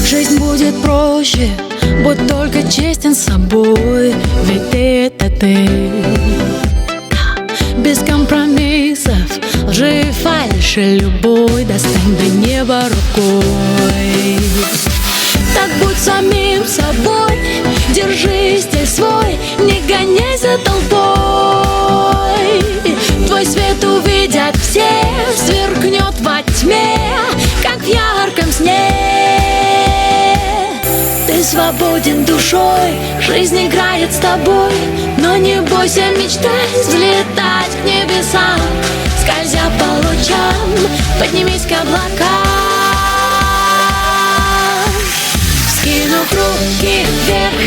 Жизнь будет проще, будь только честен с собой. Ведь это ты. Без компромиссов, лжи и фальши любой достань до неба рукой. Так будь самим собой, держи стиль свой, не гоняй за толпой. Твой свет увидят все, сверкнет во тьме, как в ярком сне. Ты свободен душой, жизнь играет с тобой, но не бойся мечтать, взлетать к небесам. Скользя по лучам, поднимись к облакам. Скинув руки вверх,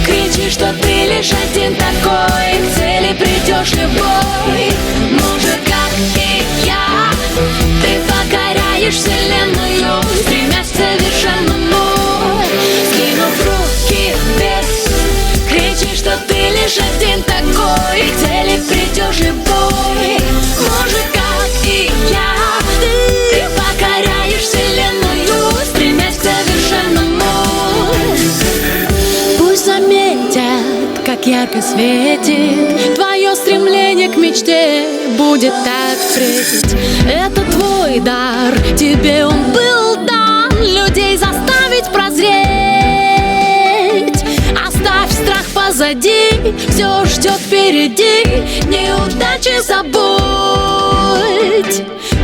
кричи, что ты лишь один такой. К цели придешь любой, может, как и я. Ты покоряешь вселенную, стремясь к совершенному. Скинув руки вверх, кричи, что ты лишь один такой. К цели придешь любой, может, как и я. Ты покоряешь вселенную, стремясь к совершенному. Пусть заметят, как ярко светит твое стремление к мечте, будет так встретить. Это твой дар, тебе он был дан, людей заставить прозреть. Оставь страх позади, все ждет впереди, неудачи забудь.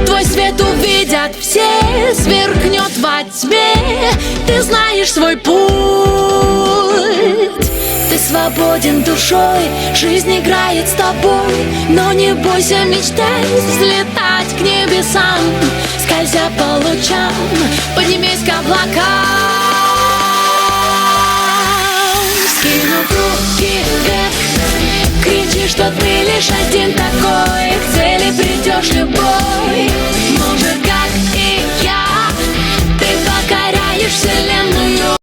Твой свет увидят все, сверкнет во тьме, ты знаешь свой путь. Ты свободен душой, жизнь играет с тобой, но не бойся мечтать, взлетать к небесам. Скользя по лучам, поднимись к облакам. Скинув руки вверх, кричи, что ты лишь один